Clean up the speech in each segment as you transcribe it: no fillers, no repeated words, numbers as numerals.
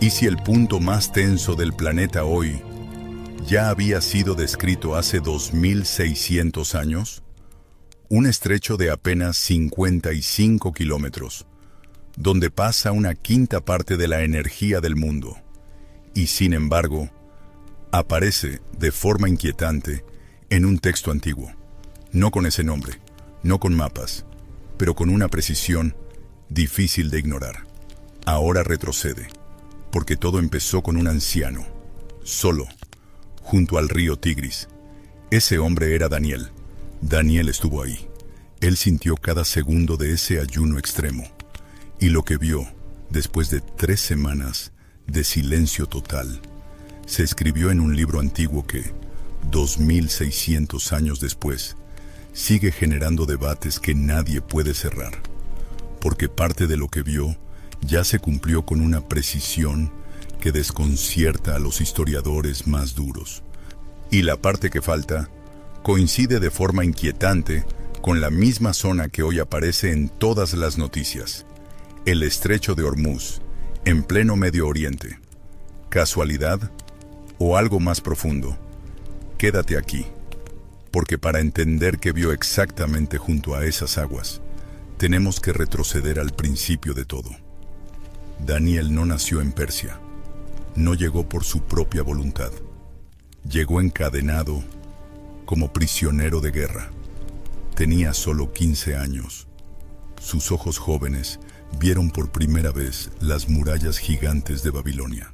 ¿Y si el punto más tenso del planeta hoy ya había sido descrito hace 2600 años? Un estrecho de apenas 55 kilómetros, donde pasa una quinta parte de la energía del mundo. Y sin embargo, aparece de forma inquietante en un texto antiguo, no con ese nombre, no con mapas, pero con una precisión difícil de ignorar. Ahora retrocede, porque todo empezó con un anciano, solo, junto al río Tigris. Ese hombre era Daniel. Daniel estuvo ahí. Él sintió cada segundo de ese ayuno extremo, y lo que vio, después de 3 semanas de silencio total, se escribió en un libro antiguo que, 2600 años después, sigue generando debates que nadie puede cerrar, porque parte de lo que vio ya se cumplió con una precisión que desconcierta a los historiadores más duros. Y la parte que falta coincide de forma inquietante con la misma zona que hoy aparece en todas las noticias: el Estrecho de Hormuz, en pleno Medio Oriente. ¿Casualidad o algo más profundo? Quédate aquí, porque para entender qué vio exactamente junto a esas aguas, tenemos que retroceder al principio de todo. Daniel no nació en Persia, no llegó por su propia voluntad. Llegó encadenado como prisionero de guerra. Tenía solo 15 años. Sus ojos jóvenes vieron por primera vez las murallas gigantes de Babilonia.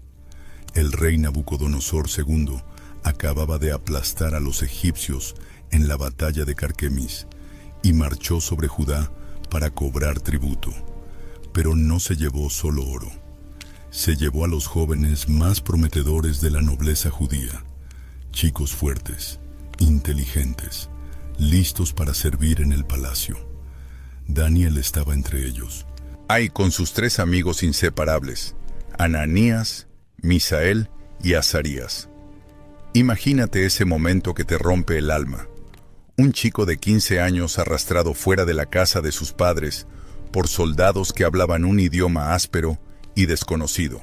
El rey Nabucodonosor II acababa de aplastar a los egipcios en la batalla de Carquemis y marchó sobre Judá para cobrar tributo. Pero no se llevó solo oro. Se llevó a los jóvenes más prometedores de la nobleza judía, chicos fuertes, inteligentes, listos para servir en el palacio. Daniel estaba entre ellos. Ahí con sus 3 amigos inseparables, Ananías, Misael y Azarías. Imagínate ese momento que te rompe el alma. Un chico de 15 años arrastrado fuera de la casa de sus padres por soldados que hablaban un idioma áspero y desconocido.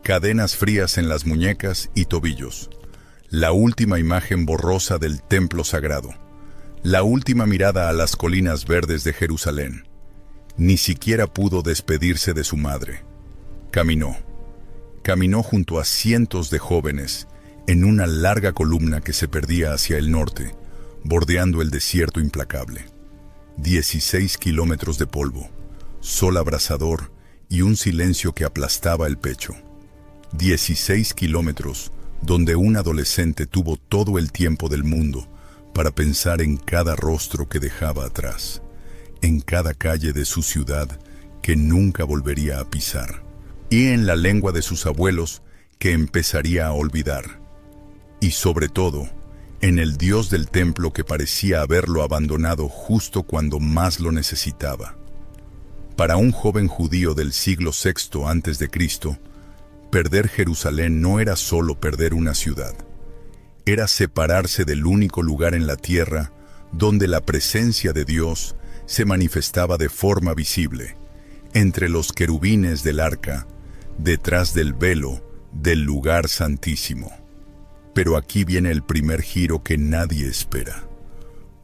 Cadenas frías en las muñecas y tobillos. La última imagen borrosa del templo sagrado. La última mirada a las colinas verdes de Jerusalén. Ni siquiera pudo despedirse de su madre. Caminó junto a cientos de jóvenes en una larga columna que se perdía hacia el norte, bordeando el desierto implacable. 16 kilómetros de polvo, sol abrasador y un silencio que aplastaba el pecho. 16 kilómetros donde un adolescente tuvo todo el tiempo del mundo para pensar en cada rostro que dejaba atrás, en cada calle de su ciudad que nunca volvería a pisar, y en la lengua de sus abuelos que empezaría a olvidar. Y sobre todo, en el Dios del templo que parecía haberlo abandonado justo cuando más lo necesitaba. Para un joven judío del siglo VI a.C., perder Jerusalén no era solo perder una ciudad. Era separarse del único lugar en la tierra donde la presencia de Dios se manifestaba de forma visible, entre los querubines del arca, detrás del velo del lugar santísimo. Pero aquí viene el primer giro que nadie espera.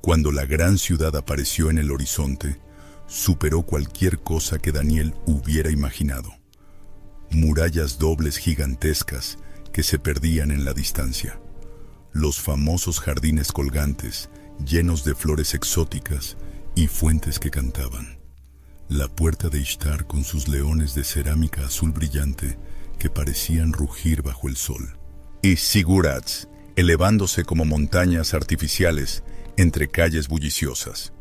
Cuando la gran ciudad apareció en el horizonte, superó cualquier cosa que Daniel hubiera imaginado. Murallas dobles gigantescas que se perdían en la distancia. Los famosos jardines colgantes, llenos de flores exóticas y fuentes que cantaban. La puerta de Ishtar con sus leones de cerámica azul brillante que parecían rugir bajo el sol. Y zigurats, elevándose como montañas artificiales entre calles bulliciosas.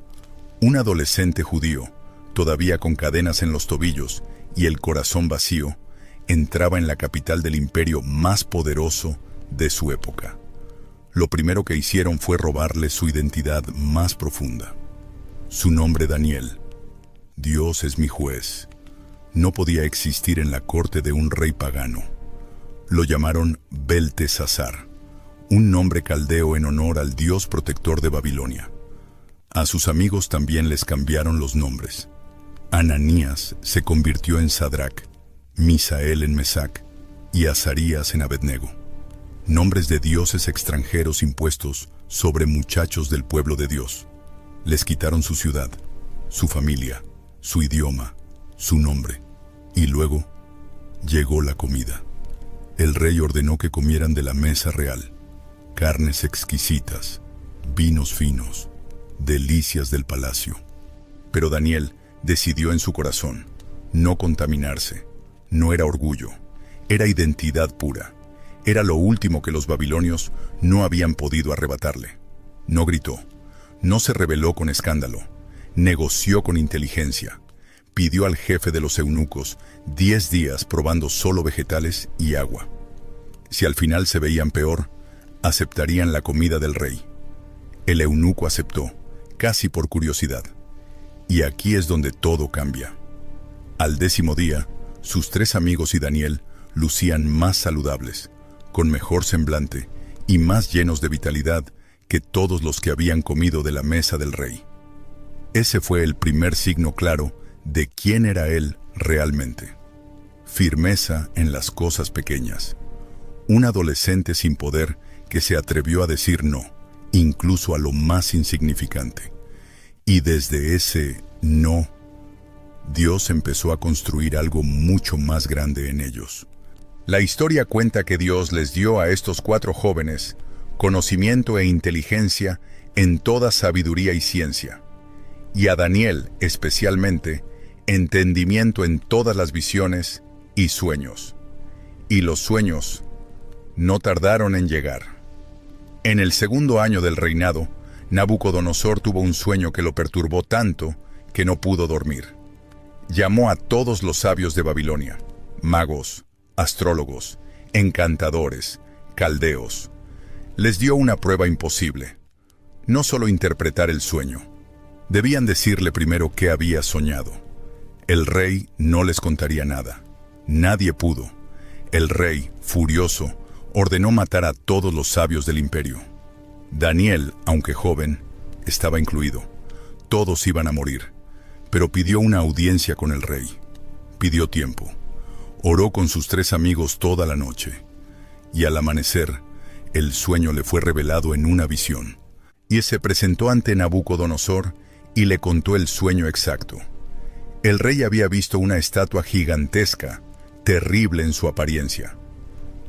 Un adolescente judío, todavía con cadenas en los tobillos y el corazón vacío, entraba en la capital del imperio más poderoso de su época. Lo primero que hicieron fue robarle su identidad más profunda. Su nombre Daniel. Dios es mi juez. No podía existir en la corte de un rey pagano. Lo llamaron Beltesazar, un nombre caldeo en honor al dios protector de Babilonia. A sus amigos también les cambiaron los nombres. Ananías se convirtió en Sadrac, Misael en Mesac y Azarías en Abednego, nombres de dioses extranjeros impuestos sobre muchachos del pueblo de Dios. Les quitaron su ciudad, su familia, su idioma, su nombre, y luego llegó la comida. El rey ordenó que comieran de la mesa real, carnes exquisitas, vinos finos, delicias del palacio. Pero Daniel decidió en su corazón no contaminarse. No era orgullo, era identidad pura. Era lo último que los babilonios no habían podido arrebatarle. No gritó, no se rebeló con escándalo, negoció con inteligencia. Pidió al jefe de los eunucos 10 días probando solo vegetales y agua. Si al final se veían peor, aceptarían la comida del rey. El eunuco aceptó, casi por curiosidad. Y aquí es donde todo cambia. Al 10º día, sus 3 amigos y Daniel lucían más saludables, con mejor semblante y más llenos de vitalidad que todos los que habían comido de la mesa del rey. Ese fue el primer signo claro de quién era él realmente. Firmeza en las cosas pequeñas. Un adolescente sin poder que se atrevió a decir no, incluso a lo más insignificante. Y desde ese no, Dios empezó a construir algo mucho más grande en ellos. La historia cuenta que Dios les dio a estos 4 jóvenes conocimiento e inteligencia en toda sabiduría y ciencia, y a Daniel especialmente entendimiento en todas las visiones y sueños. Y los sueños no tardaron en llegar. En el 2º año del reinado, Nabucodonosor tuvo un sueño que lo perturbó tanto que no pudo dormir. Llamó a todos los sabios de Babilonia, magos, astrólogos, encantadores, caldeos. Les dio una prueba imposible. No solo interpretar el sueño. Debían decirle primero qué había soñado. El rey no les contaría nada. Nadie pudo. El rey, furioso, ordenó matar a todos los sabios del imperio. Daniel, aunque joven, estaba incluido. Todos iban a morir, pero pidió una audiencia con el rey. Pidió tiempo. Oró con sus 3 amigos toda la noche. Y al amanecer, el sueño le fue revelado en una visión. Y se presentó ante Nabucodonosor y le contó el sueño exacto. El rey había visto una estatua gigantesca, terrible en su apariencia.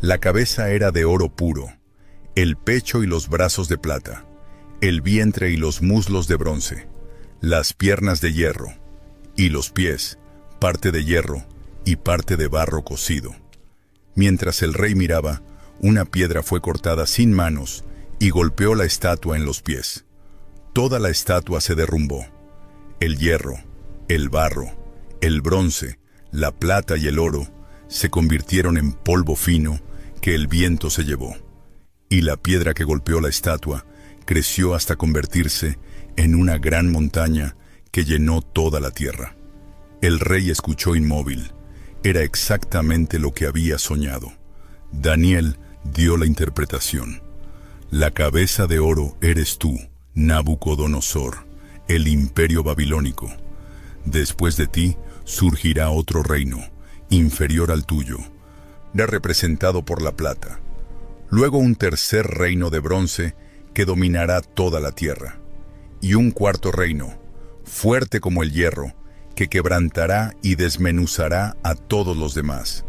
La cabeza era de oro puro, el pecho y los brazos de plata, el vientre y los muslos de bronce, las piernas de hierro, y los pies, parte de hierro y parte de barro cocido. Mientras el rey miraba, una piedra fue cortada sin manos y golpeó la estatua en los pies. Toda la estatua se derrumbó. El hierro, el barro, el bronce, la plata y el oro se convirtieron en polvo fino que el viento se llevó. Y la piedra que golpeó la estatua creció hasta convertirse en una gran montaña que llenó toda la tierra. El rey escuchó inmóvil. Era exactamente lo que había soñado. Daniel dio la interpretación. La cabeza de oro eres tú, Nabucodonosor, el imperio babilónico. Después de ti surgirá otro reino, inferior al tuyo, representado por la plata. Luego un tercer reino de bronce que dominará toda la tierra. Y un cuarto reino, fuerte como el hierro, que quebrantará y desmenuzará a todos los demás.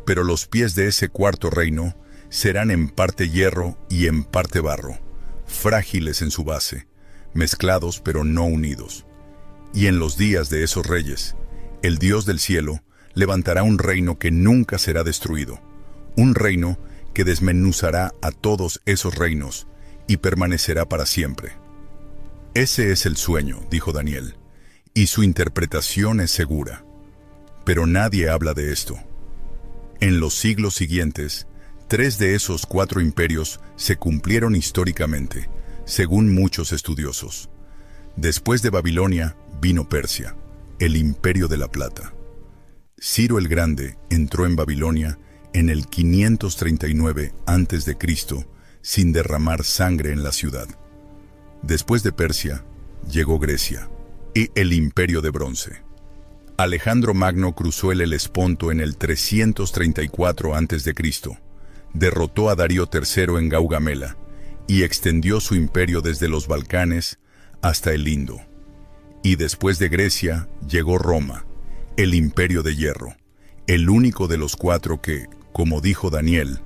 Pero los pies de ese cuarto reino serán en parte hierro y en parte barro, frágiles en su base, mezclados pero no unidos. Y en los días de esos reyes, el Dios del cielo levantará un reino que nunca será destruido, un reino que desmenuzará a todos esos reinos y permanecerá para siempre. Ese es el sueño, dijo Daniel, y su interpretación es segura. Pero nadie habla de esto. En los siglos siguientes, 3 de esos 4 imperios se cumplieron históricamente, según muchos estudiosos. Después de Babilonia vino Persia, el imperio de la plata. Ciro el Grande entró en Babilonia en el 539 a.C. sin derramar sangre en la ciudad. Después de Persia, llegó Grecia y el imperio de bronce. Alejandro Magno cruzó el Helesponto en el 334 a.C., derrotó a Darío III en Gaugamela y extendió su imperio desde los Balcanes hasta el Indo. Y después de Grecia llegó Roma, el imperio de hierro, el único de los cuatro que, como dijo Daniel,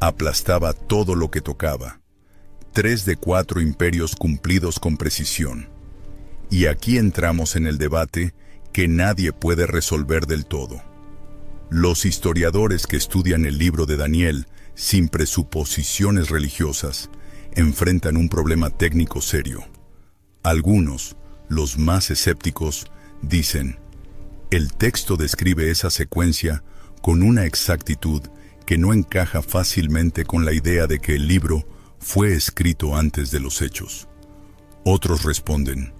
aplastaba todo lo que tocaba. 3 de 4 imperios cumplidos con precisión. Y aquí entramos en el debate que nadie puede resolver del todo. Los historiadores que estudian el libro de Daniel sin presuposiciones religiosas enfrentan un problema técnico serio. Algunos, los más escépticos, dicen: el texto describe esa secuencia con una exactitud que no encaja fácilmente con la idea de que el libro fue escrito antes de los hechos. Otros responden: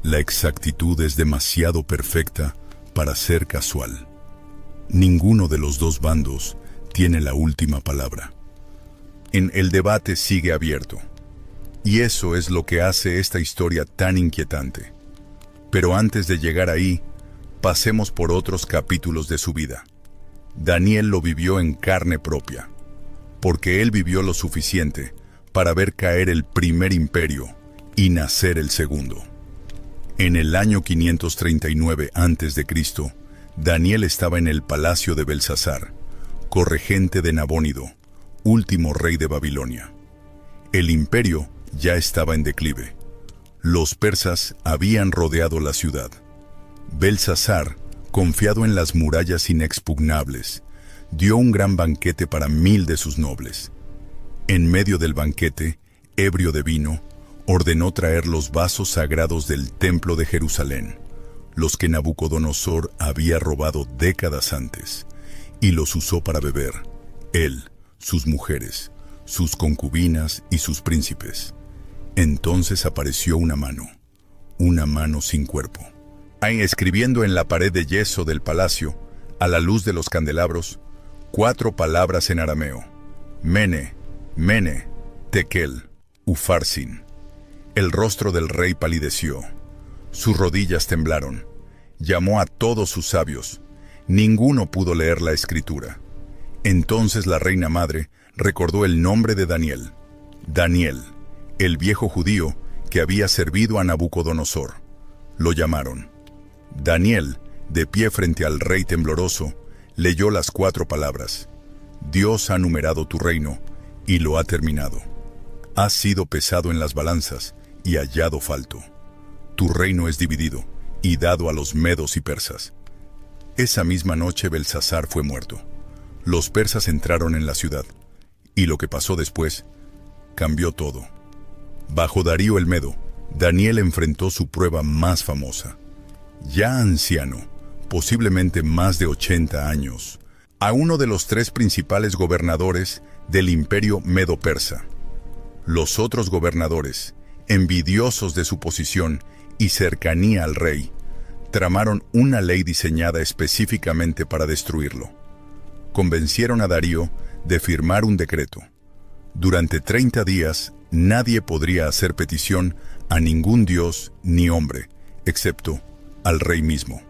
la exactitud es demasiado perfecta para ser casual. Ninguno de los dos bandos tiene la última palabra. El debate sigue abierto, y eso es lo que hace esta historia tan inquietante. Pero antes de llegar ahí, pasemos por otros capítulos de su vida. Daniel lo vivió en carne propia, porque él vivió lo suficiente para ver caer el primer imperio y nacer el segundo. En el año 539 a.C., Daniel estaba en el palacio de Belsasar, corregente de Nabónido, último rey de Babilonia. El imperio ya estaba en declive. Los persas habían rodeado la ciudad. Belsasar, confiado en las murallas inexpugnables, dio un gran banquete para 1000 de sus nobles. En medio del banquete, ebrio de vino, ordenó traer los vasos sagrados del templo de Jerusalén, los que Nabucodonosor había robado décadas antes, y los usó para beber, él, sus mujeres, sus concubinas y sus príncipes. Entonces apareció una mano sin cuerpo. Ahí, escribiendo en la pared de yeso del palacio, a la luz de los candelabros, 4 palabras en arameo: Mene, Mene, Tekel, Ufarsin. El rostro del rey palideció, sus rodillas temblaron, llamó a todos sus sabios, ninguno pudo leer la escritura. Entonces la reina madre recordó el nombre de Daniel, Daniel, el viejo judío que había servido a Nabucodonosor. Lo llamaron. Daniel, de pie frente al rey tembloroso, leyó las 4 palabras: Dios ha numerado tu reino y lo ha terminado. Has sido pesado en las balanzas y hallado falto. Tu reino es dividido y dado a los medos y persas. Esa misma noche Belsasar fue muerto. Los persas entraron en la ciudad, y lo que pasó después cambió todo. Bajo Darío el Medo, Daniel enfrentó su prueba más famosa. Ya anciano, posiblemente más de 80 años, a uno de los 3 principales gobernadores del imperio medo-persa. Los otros gobernadores, envidiosos de su posición y cercanía al rey, tramaron una ley diseñada específicamente para destruirlo. Convencieron a Darío de firmar un decreto. Durante 30 días, nadie podría hacer petición a ningún dios ni hombre, excepto al rey mismo.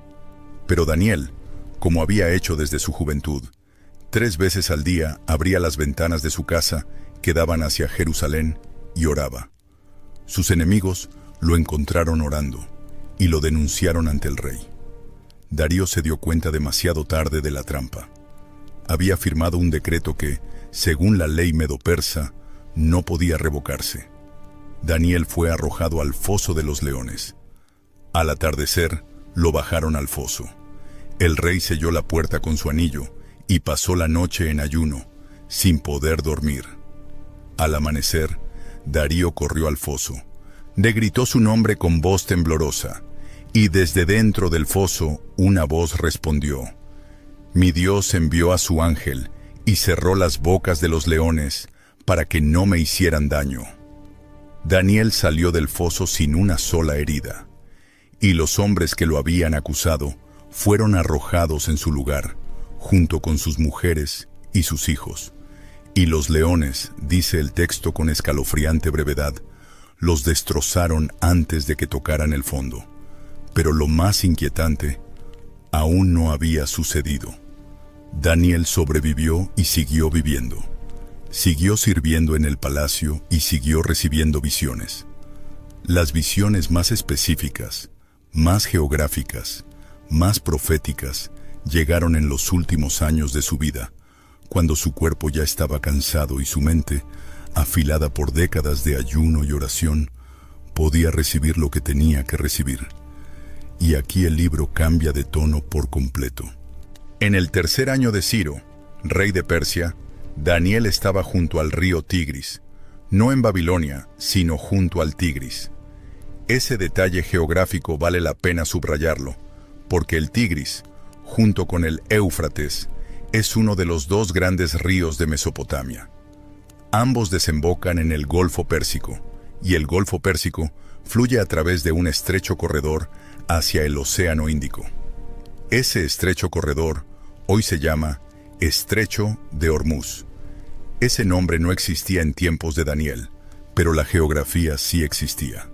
Pero Daniel, como había hecho desde su juventud, 3 veces al día abría las ventanas de su casa que daban hacia Jerusalén y oraba. Sus enemigos lo encontraron orando y lo denunciaron ante el rey. Darío se dio cuenta demasiado tarde de la trampa. Había firmado un decreto que, según la ley medo-persa, no podía revocarse. Daniel fue arrojado al foso de los leones. Al atardecer, lo bajaron al foso. El rey selló la puerta con su anillo y pasó la noche en ayuno, sin poder dormir. Al amanecer, Darío corrió al foso, le gritó su nombre con voz temblorosa, y desde dentro del foso una voz respondió: Mi Dios envió a su ángel y cerró las bocas de los leones para que no me hicieran daño. Daniel salió del foso sin una sola herida, y los hombres que lo habían acusado fueron arrojados en su lugar, junto con sus mujeres y sus hijos. Y los leones, dice el texto con escalofriante brevedad, los destrozaron antes de que tocaran el fondo. Pero lo más inquietante, aún no había sucedido. Daniel sobrevivió y siguió viviendo. Siguió sirviendo en el palacio y siguió recibiendo visiones. Las visiones más específicas, más geográficas, más proféticas, llegaron en los últimos años de su vida, cuando su cuerpo ya estaba cansado y su mente, afilada por décadas de ayuno y oración, podía recibir lo que tenía que recibir. Y aquí el libro cambia de tono por completo. En el tercer año de Ciro, rey de Persia, Daniel estaba junto al río Tigris, no en Babilonia, sino junto al Tigris. Ese detalle geográfico vale la pena subrayarlo, porque el Tigris, junto con el Éufrates, es uno de los dos grandes ríos de Mesopotamia. Ambos desembocan en el Golfo Pérsico, y el Golfo Pérsico fluye a través de un estrecho corredor hacia el Océano Índico. Ese estrecho corredor hoy se llama Estrecho de Hormuz. Ese nombre no existía en tiempos de Daniel, pero la geografía sí existía.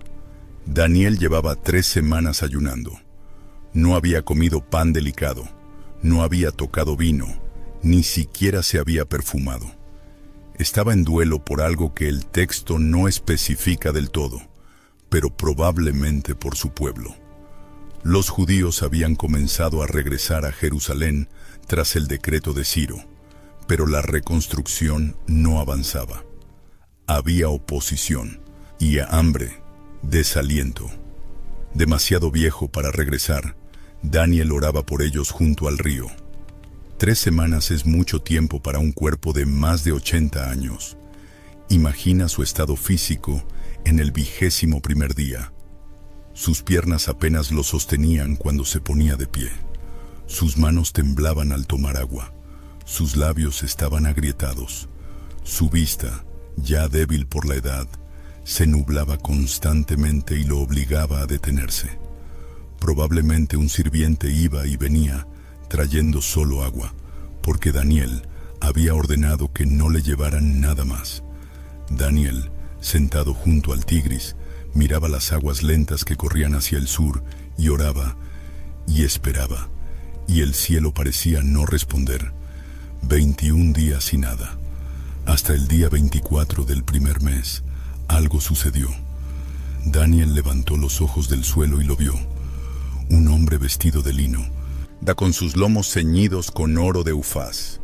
Daniel llevaba 3 semanas ayunando. No había comido pan delicado, no había tocado vino, ni siquiera se había perfumado. Estaba en duelo por algo que el texto no especifica del todo, pero probablemente por su pueblo. Los judíos habían comenzado a regresar a Jerusalén tras el decreto de Ciro, pero la reconstrucción no avanzaba. Había oposición y hambre, desaliento. Demasiado viejo para regresar, Daniel oraba por ellos junto al río. 3 semanas es mucho tiempo para un cuerpo de más de 80 años. Imagina su estado físico en el 21º día. Sus piernas apenas lo sostenían cuando se ponía de pie. Sus manos temblaban al tomar agua. Sus labios estaban agrietados. Su vista, ya débil por la edad, se nublaba constantemente y lo obligaba a detenerse. Probablemente un sirviente iba y venía, trayendo solo agua, porque Daniel había ordenado que no le llevaran nada más. Daniel, sentado junto al Tigris, miraba las aguas lentas que corrían hacia el sur y oraba y esperaba, y el cielo parecía no responder. 21 días y nada. Hasta el día 24 del primer mes, algo sucedió. Daniel levantó los ojos del suelo y lo vio. Un hombre vestido de lino, con sus lomos ceñidos con oro de Ufaz,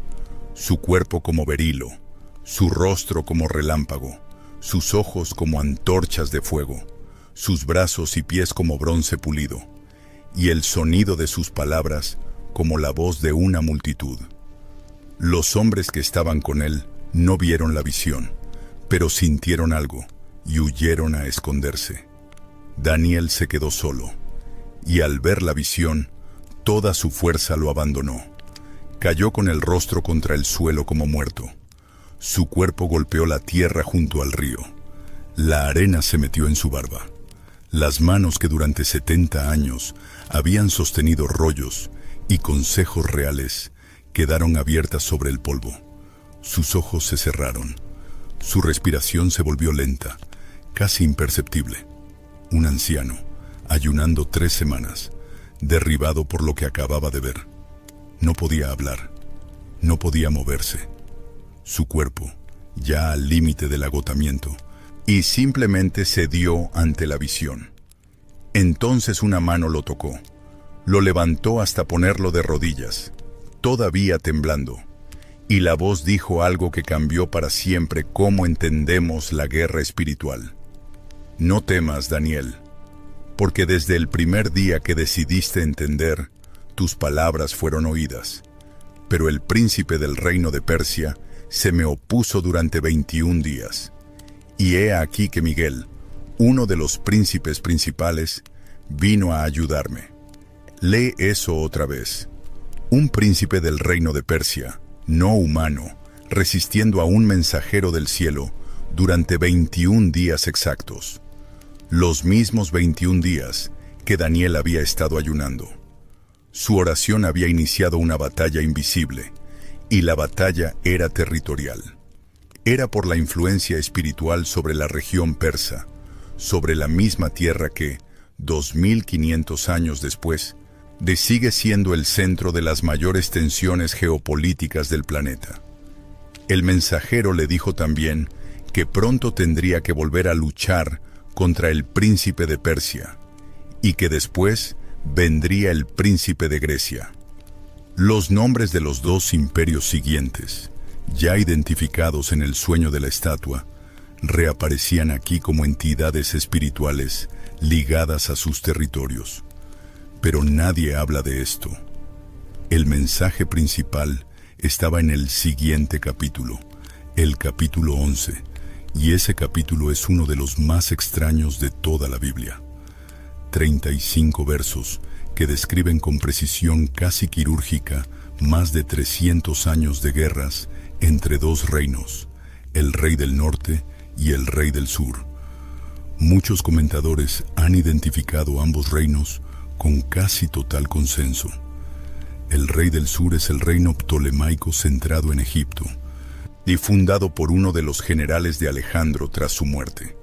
su cuerpo como berilo, su rostro como relámpago, sus ojos como antorchas de fuego, sus brazos y pies como bronce pulido, y el sonido de sus palabras como la voz de una multitud. Los hombres que estaban con él no vieron la visión, pero sintieron algo y huyeron a esconderse. Daniel se quedó solo, y al ver la visión, toda su fuerza lo abandonó. Cayó con el rostro contra el suelo como muerto. Su cuerpo golpeó la tierra junto al río. La arena se metió en su barba. Las manos que durante 70 años habían sostenido rollos y consejos reales quedaron abiertas sobre el polvo. Sus ojos se cerraron. Su respiración se volvió lenta, casi imperceptible. Un anciano, ayunando 3 semanas, derribado por lo que acababa de ver. No podía hablar, no podía moverse. Su cuerpo, ya al límite del agotamiento, y simplemente cedió ante la visión. Entonces una mano lo tocó, lo levantó hasta ponerlo de rodillas, todavía temblando, y la voz dijo algo que cambió para siempre cómo entendemos la guerra espiritual. No temas, Daniel, porque desde el primer día que decidiste entender, tus palabras fueron oídas. Pero el príncipe del reino de Persia se me opuso durante 21 días. Y he aquí que Miguel, uno de los príncipes principales, vino a ayudarme. Lee eso otra vez. Un príncipe del reino de Persia, no humano, resistiendo a un mensajero del cielo durante 21 días exactos. Los mismos 21 días que Daniel había estado ayunando. Su oración había iniciado una batalla invisible, y la batalla era territorial. Era por la influencia espiritual sobre la región persa, sobre la misma tierra que, 2500 años después, sigue siendo el centro de las mayores tensiones geopolíticas del planeta. El mensajero le dijo también que pronto tendría que volver a luchar contra el príncipe de Persia y que después vendría el príncipe de Grecia. Los nombres de los dos imperios siguientes, ya identificados en el sueño de la estatua, reaparecían aquí como entidades espirituales ligadas a sus territorios. Pero nadie habla de esto. El mensaje principal estaba en el siguiente capítulo, el capítulo 11, y ese capítulo es uno de los más extraños de toda la Biblia. 35 versos que describen con precisión casi quirúrgica más de 300 años de guerras entre dos reinos, el rey del norte y el rey del sur. Muchos comentadores han identificado ambos reinos con casi total consenso. El rey del sur es el reino ptolemaico centrado en Egipto y fundado por uno de los generales de Alejandro tras su muerte.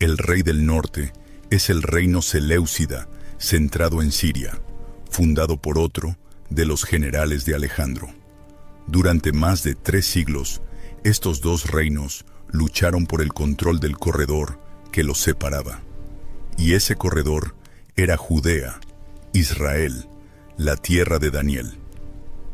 El rey del norte es el reino seleucida centrado en Siria, fundado por otro de los generales de Alejandro. Durante más de 3 siglos, estos dos reinos lucharon por el control del corredor que los separaba. Y ese corredor era Judea, Israel, la tierra de Daniel.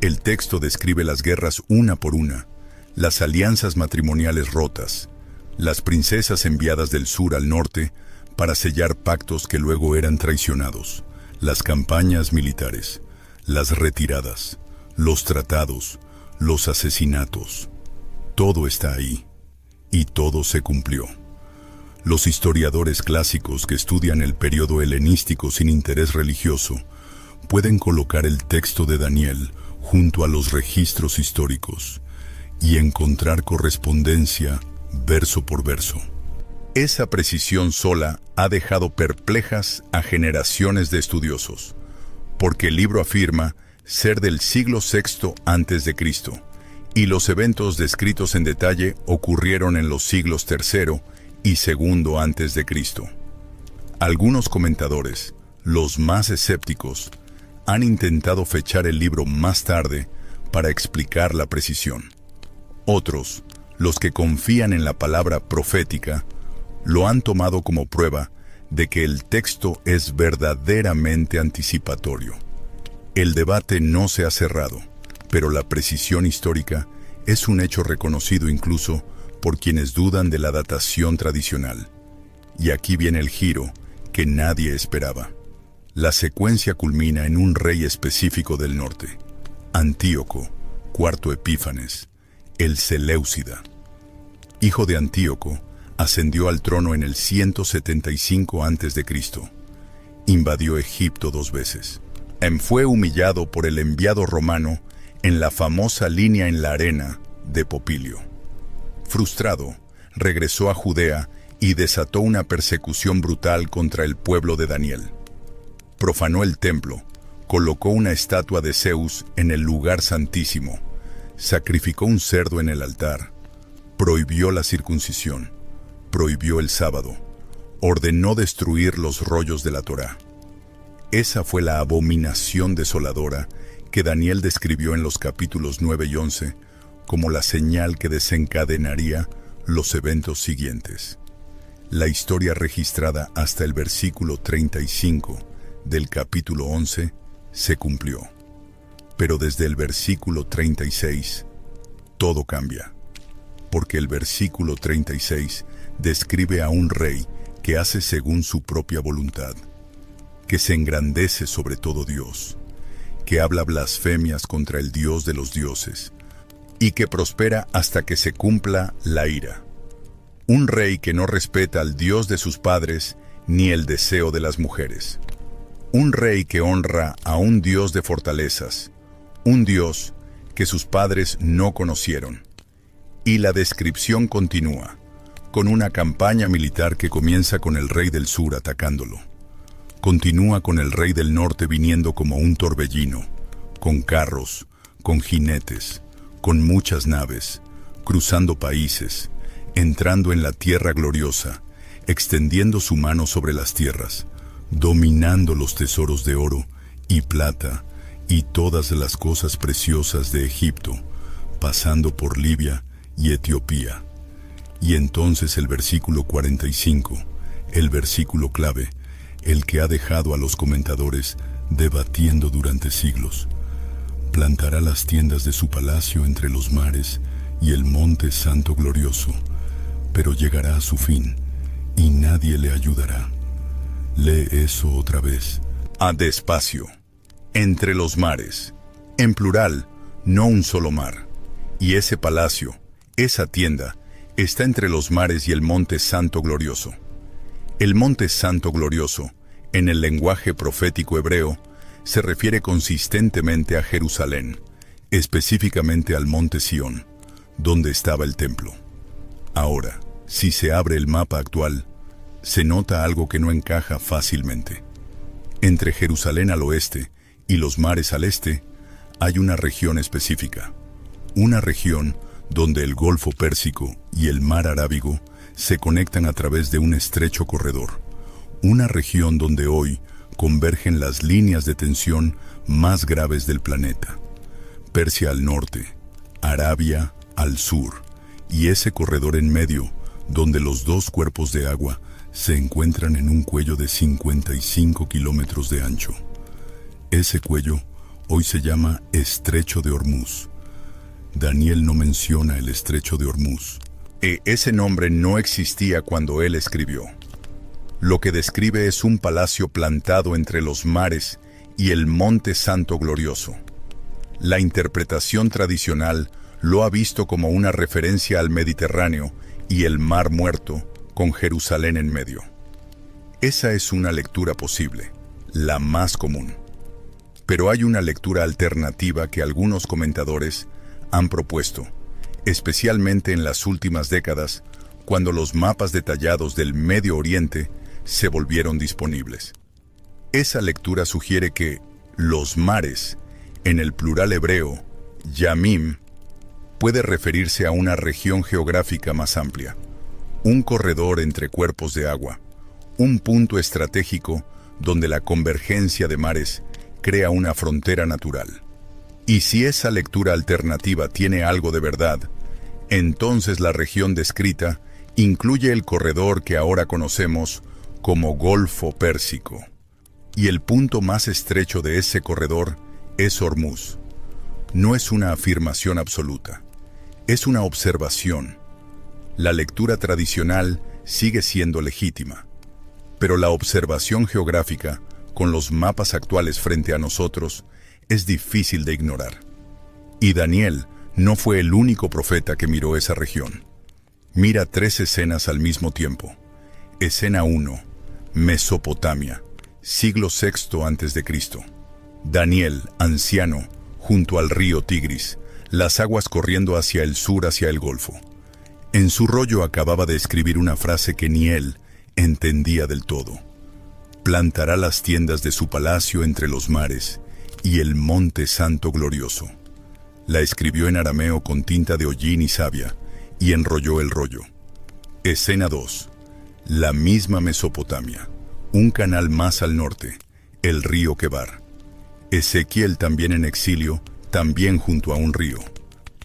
El texto describe las guerras una por una, las alianzas matrimoniales rotas, las princesas enviadas del sur al norte para sellar pactos que luego eran traicionados, las campañas militares, las retiradas, los tratados, los asesinatos. Todo está ahí, y todo se cumplió. Los historiadores clásicos que estudian el periodo helenístico sin interés religioso pueden colocar el texto de Daniel junto a los registros históricos y encontrar correspondencia verso por verso. Esa precisión sola ha dejado perplejas a generaciones de estudiosos, porque el libro afirma ser del siglo VI a.C., y los eventos descritos en detalle ocurrieron en los siglos III y II a.C. Algunos comentadores, los más escépticos, han intentado fechar el libro más tarde para explicar la precisión. Otros, los que confían en la palabra profética, lo han tomado como prueba de que el texto es verdaderamente anticipatorio. El debate no se ha cerrado, pero la precisión histórica es un hecho reconocido incluso por quienes dudan de la datación tradicional. Y aquí viene el giro que nadie esperaba. La secuencia culmina en un rey específico del norte, Antíoco, cuarto Epífanes, el Seleucida. Hijo de Antíoco, ascendió al trono en el 175 a.C. Invadió Egipto 2 veces. Fue humillado por el enviado romano en la famosa línea en la arena de Popilio. Frustrado, regresó a Judea y desató una persecución brutal contra el pueblo de Daniel. Profanó el templo, colocó una estatua de Zeus en el lugar santísimo, sacrificó un cerdo en el altar, prohibió la circuncisión, prohibió el sábado, ordenó destruir los rollos de la Torá. Esa fue la abominación desoladora que Daniel describió en los capítulos 9 y 11 como la señal que desencadenaría los eventos siguientes. La historia registrada hasta el versículo 35 del capítulo 11 se cumplió. Pero desde el versículo 36, todo cambia, porque el versículo 36 describe a un rey que hace según su propia voluntad, que se engrandece sobre todo Dios, que habla blasfemias contra el Dios de los dioses, y que prospera hasta que se cumpla la ira. Un rey que no respeta al Dios de sus padres ni el deseo de las mujeres. Un rey que honra a un Dios de fortalezas, un Dios que sus padres no conocieron. Y la descripción continúa, con una campaña militar que comienza con el rey del sur atacándolo. Continúa con el rey del norte viniendo como un torbellino, con carros, con jinetes, con muchas naves, cruzando países, entrando en la tierra gloriosa, extendiendo su mano sobre las tierras, dominando los tesoros de oro y plata, y todas las cosas preciosas de Egipto, pasando por Libia y Etiopía. Y entonces el versículo 45, el versículo clave, el que ha dejado a los comentadores debatiendo durante siglos. Plantará las tiendas de su palacio entre los mares y el monte santo glorioso, pero llegará a su fin, y nadie le ayudará. Lee eso otra vez. Despacio. Entre los mares. En plural, no un solo mar. Y ese palacio, esa tienda, está entre los mares y el monte santo glorioso. El monte santo glorioso, en el lenguaje profético hebreo, se refiere consistentemente a Jerusalén, específicamente al monte Sión, donde estaba el templo. Ahora, si se abre el mapa actual, se nota algo que no encaja fácilmente. Entre Jerusalén al oeste y los mares al este, hay una región específica. Una región donde el Golfo Pérsico y el Mar Arábigo se conectan a través de un estrecho corredor. Una región donde hoy convergen las líneas de tensión más graves del planeta. Persia al norte, Arabia al sur, y ese corredor en medio, donde los dos cuerpos de agua se encuentran en un cuello de 55 kilómetros de ancho. Ese cuello hoy se llama Estrecho de Hormuz. Daniel no menciona el Estrecho de Hormuz. Ese nombre no existía cuando él escribió. Lo que describe es un palacio plantado entre los mares y el Monte Santo Glorioso. La interpretación tradicional lo ha visto como una referencia al Mediterráneo y el Mar Muerto, con Jerusalén en medio. Esa es una lectura posible, la más común. Pero hay una lectura alternativa que algunos comentadores han propuesto, especialmente en las últimas décadas, cuando los mapas detallados del Medio Oriente se volvieron disponibles. Esa lectura sugiere que los mares, en el plural hebreo, Yamim, puede referirse a una región geográfica más amplia, un corredor entre cuerpos de agua, un punto estratégico donde la convergencia de mares crea una frontera natural. Y si esa lectura alternativa tiene algo de verdad, entonces la región descrita incluye el corredor que ahora conocemos como Golfo Pérsico. Y el punto más estrecho de ese corredor es Hormuz. No es una afirmación absoluta, es una observación. La lectura tradicional sigue siendo legítima, pero la observación geográfica, con los mapas actuales frente a nosotros, es difícil de ignorar. Y Daniel no fue el único profeta que miró esa región. Mira 3 escenas al mismo tiempo. Escena 1, Mesopotamia, siglo VI a.C. Daniel, anciano, junto al río Tigris, las aguas corriendo hacia el sur, hacia el Golfo. En su rollo acababa de escribir una frase que ni él entendía del todo. Plantará las tiendas de su palacio entre los mares y el monte santo glorioso. La escribió en arameo con tinta de hollín y savia, y enrolló el rollo. Escena 2. La misma Mesopotamia, un canal más al norte, el río Quebar. Ezequiel también en exilio, también junto a un río.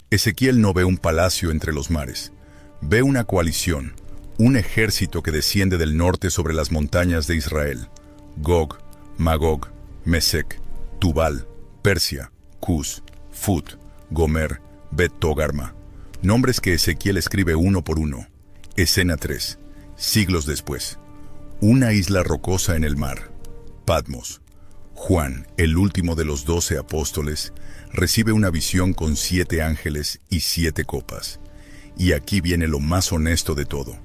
Ezequiel no ve un palacio entre los mares, ve una coalición, un ejército que desciende del norte sobre las montañas de Israel. Gog, Magog, Mesec, Tubal, Persia, Cus, Fut, Gomer, Bet Togarma. Nombres que Ezequiel escribe uno por uno. Escena 3. Siglos después. Una isla rocosa en el mar. Patmos. Juan, el último de los 12 apóstoles, recibe una visión con 7 ángeles y 7 copas. Y aquí viene lo más honesto de todo.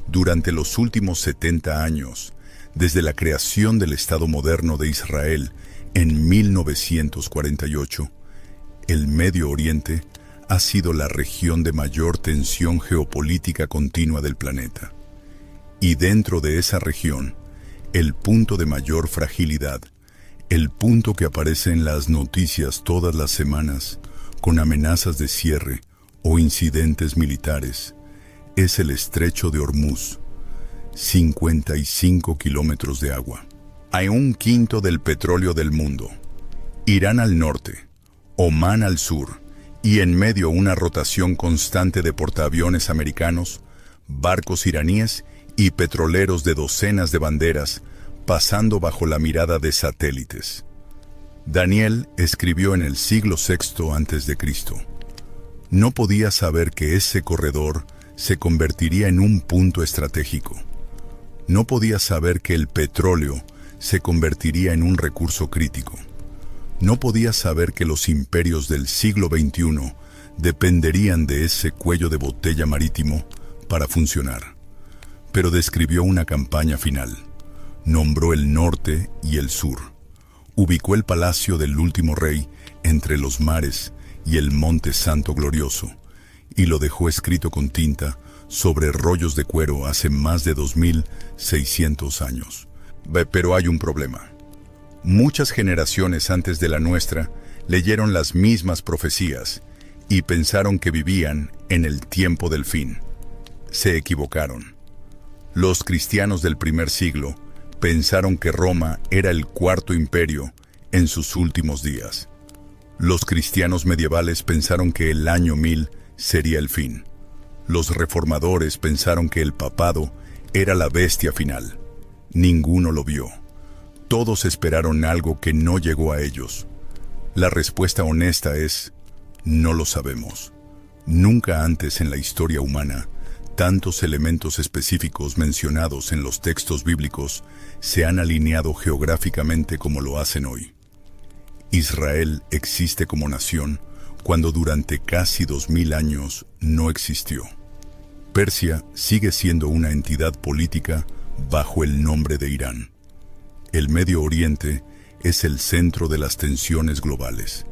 Durante los últimos 70 años, desde la creación del Estado moderno de Israel en 1948, el Medio Oriente ha sido la región de mayor tensión geopolítica continua del planeta. Y dentro de esa región, el punto de mayor fragilidad, el punto que aparece en las noticias todas las semanas, con amenazas de cierre o incidentes militares, es el Estrecho de Hormuz, 55 kilómetros de agua. Hay 1/5 del petróleo del mundo, Irán al norte, Omán al sur, y en medio una rotación constante de portaaviones americanos, barcos iraníes y petroleros de docenas de banderas, pasando bajo la mirada de satélites. Daniel escribió en el siglo VI a.C. No podía saber que ese corredor se convertiría en un punto estratégico. No podía saber que el petróleo se convertiría en un recurso crítico. No podía saber que los imperios del siglo XXI dependerían de ese cuello de botella marítimo para funcionar. Pero describió una campaña final. Nombró el norte y el sur. Ubicó el palacio del último rey entre los mares y el monte santo glorioso, y lo dejó escrito con tinta sobre rollos de cuero hace más de 2600 años. Pero hay un problema. Muchas generaciones antes de la nuestra leyeron las mismas profecías y pensaron que vivían en el tiempo del fin. Se equivocaron. Los cristianos del primer siglo pensaron que Roma era el cuarto imperio en sus últimos días. Los cristianos medievales pensaron que el año 1000 sería el fin. Los reformadores pensaron que el papado era la bestia final. Ninguno lo vio. Todos esperaron algo que no llegó a ellos. La respuesta honesta es: no lo sabemos. Nunca antes en la historia humana, tantos elementos específicos mencionados en los textos bíblicos se han alineado geográficamente como lo hacen hoy. Israel existe como nación cuando durante casi 2000 años no existió. Persia sigue siendo una entidad política bajo el nombre de Irán. El Medio Oriente es el centro de las tensiones globales.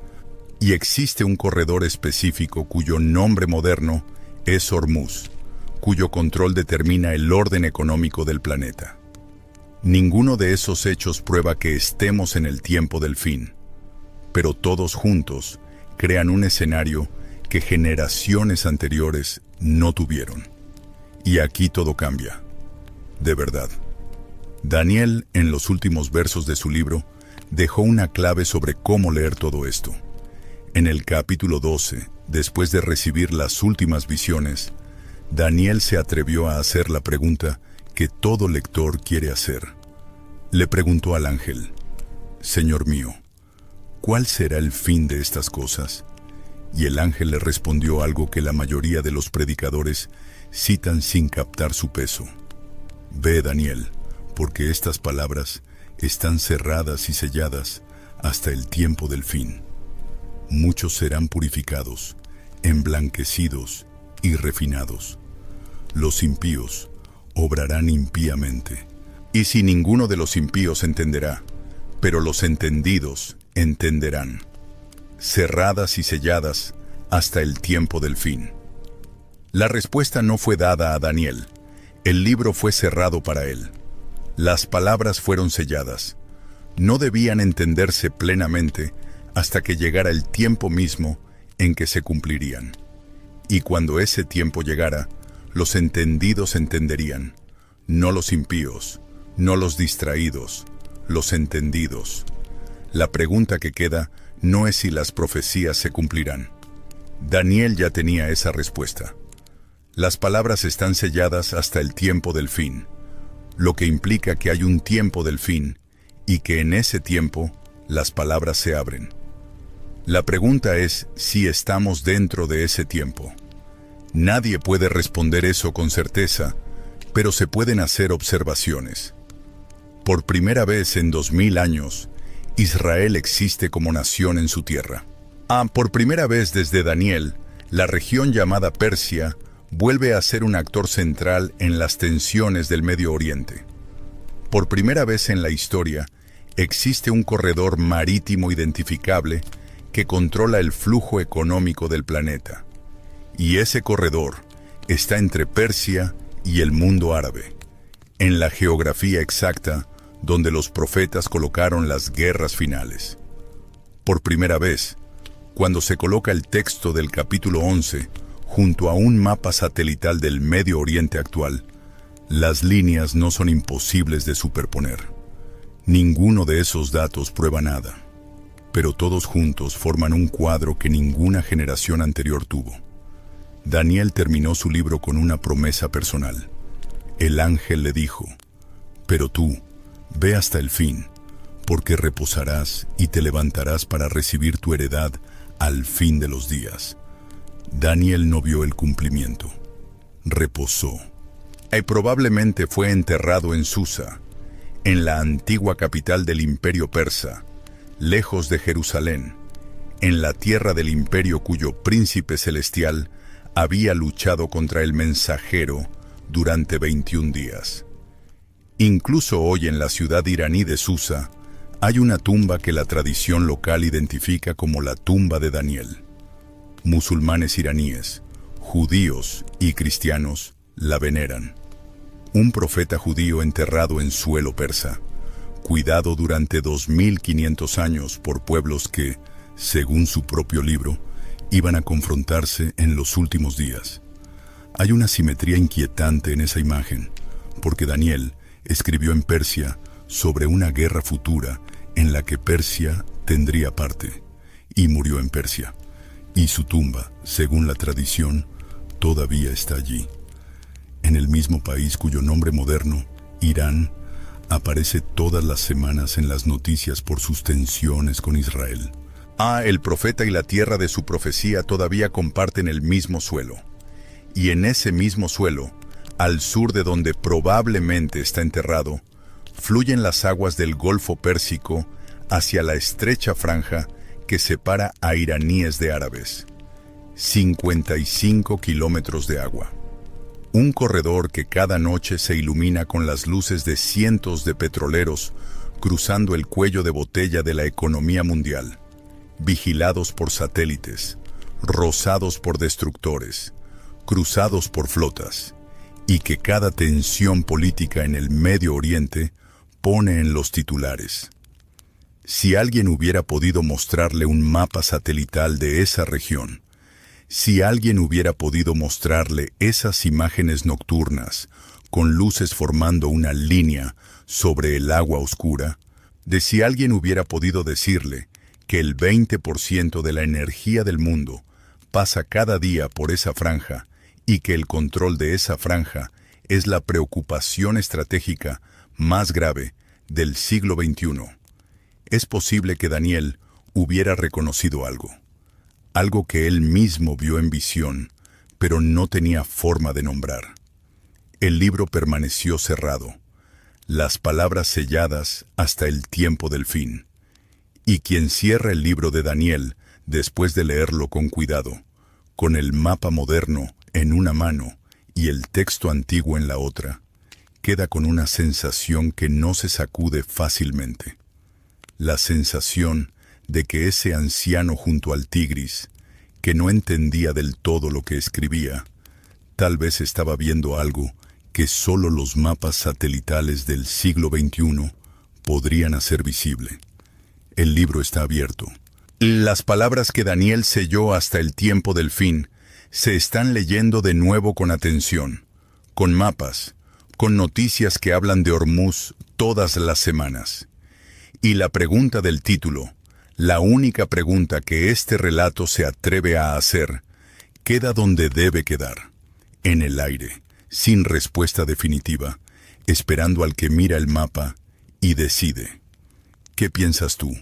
Y existe un corredor específico cuyo nombre moderno es Hormuz, cuyo control determina el orden económico del planeta. Ninguno de esos hechos prueba que estemos en el tiempo del fin, pero todos juntos crean un escenario que generaciones anteriores no tuvieron. Y aquí todo cambia. De verdad. Daniel, en los últimos versos de su libro, dejó una clave sobre cómo leer todo esto. En el capítulo 12, después de recibir las últimas visiones, Daniel se atrevió a hacer la pregunta que todo lector quiere hacer. Le preguntó al ángel: «Señor mío, ¿cuál será el fin de estas cosas?». Y el ángel le respondió algo que la mayoría de los predicadores citan sin captar su peso. «Ve, Daniel, porque estas palabras están cerradas y selladas hasta el tiempo del fin. Muchos serán purificados, emblanquecidos y refinados. Los impíos obrarán impíamente. Y si ninguno de los impíos entenderá, pero los entendidos entenderán. Cerradas y selladas hasta el tiempo del fin». La respuesta no fue dada a Daniel. El libro fue cerrado para él. Las palabras fueron selladas. No debían entenderse plenamente hasta que llegara el tiempo mismo en que se cumplirían. Y cuando ese tiempo llegara, los entendidos entenderían, no los impíos, no los distraídos, los entendidos. La pregunta que queda no es si las profecías se cumplirán. Daniel ya tenía esa respuesta. Las palabras están selladas hasta el tiempo del fin, lo que implica que hay un tiempo del fin y que en ese tiempo las palabras se abren. La pregunta es si estamos dentro de ese tiempo. Nadie puede responder eso con certeza, pero se pueden hacer observaciones. Por primera vez en 2000 años, Israel existe como nación en su tierra. Por primera vez desde Daniel, la región llamada Persia vuelve a ser un actor central en las tensiones del Medio Oriente. Por primera vez en la historia, existe un corredor marítimo identificable que controla el flujo económico del planeta. Y ese corredor está entre Persia y el mundo árabe, en la geografía exacta donde los profetas colocaron las guerras finales. Por primera vez, cuando se coloca el texto del capítulo 11 junto a un mapa satelital del Medio Oriente actual, las líneas no son imposibles de superponer. Ninguno de esos datos prueba nada. pero todos juntos forman un cuadro que ninguna generación anterior tuvo. Daniel terminó su libro con una promesa personal. El ángel le dijo: «Pero tú, ve hasta el fin, porque reposarás y te levantarás para recibir tu heredad al fin de los días». Daniel no vio el cumplimiento. Reposó. Y probablemente fue enterrado en Susa, en la antigua capital del imperio persa, lejos de Jerusalén, en la tierra del imperio cuyo príncipe celestial había luchado contra el mensajero durante 21 días. Incluso hoy en la ciudad iraní de Susa hay una tumba que la tradición local identifica como la tumba de Daniel. Musulmanes iraníes, judíos y cristianos la veneran. Un profeta judío enterrado en suelo persa, cuidado durante 2500 años por pueblos que, según su propio libro, iban a confrontarse en los últimos días. Hay una simetría inquietante en esa imagen, porque Daniel escribió en Persia sobre una guerra futura en la que Persia tendría parte, y murió en Persia, y su tumba, según la tradición, todavía está allí. En el mismo país cuyo nombre moderno, Irán, aparece todas las semanas en las noticias por sus tensiones con Israel. El profeta y la tierra de su profecía todavía comparten el mismo suelo. Y en ese mismo suelo, al sur de donde probablemente está enterrado, fluyen las aguas del Golfo Pérsico hacia la estrecha franja que separa a iraníes de árabes. 55 kilómetros de agua. Un corredor que cada noche se ilumina con las luces de cientos de petroleros cruzando el cuello de botella de la economía mundial, vigilados por satélites, rozados por destructores, cruzados por flotas, y que cada tensión política en el Medio Oriente pone en los titulares. Si alguien hubiera podido mostrarle un mapa satelital de esa región, si alguien hubiera podido mostrarle esas imágenes nocturnas, con luces formando una línea sobre el agua oscura, de si alguien hubiera podido decirle que el 20% de la energía del mundo pasa cada día por esa franja y que el control de esa franja es la preocupación estratégica más grave del siglo XXI, es posible que Daniel hubiera reconocido algo que él mismo vio en visión, pero no tenía forma de nombrar. El libro permaneció cerrado, las palabras selladas hasta el tiempo del fin. Y quien cierra el libro de Daniel, después de leerlo con cuidado, con el mapa moderno en una mano y el texto antiguo en la otra, queda con una sensación que no se sacude fácilmente. La sensación de que ese anciano junto al Tigris, que no entendía del todo lo que escribía, tal vez estaba viendo algo que solo los mapas satelitales del siglo XXI podrían hacer visible. El libro está abierto. Las palabras que Daniel selló hasta el tiempo del fin se están leyendo de nuevo con atención, con mapas, con noticias que hablan de Hormuz todas las semanas. Y la pregunta del título, la única pregunta que este relato se atreve a hacer, queda donde debe quedar, en el aire, sin respuesta definitiva, esperando al que mira el mapa y decide. ¿Qué piensas tú?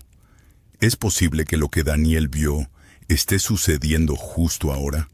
¿Es posible que lo que Daniel vio esté sucediendo justo ahora?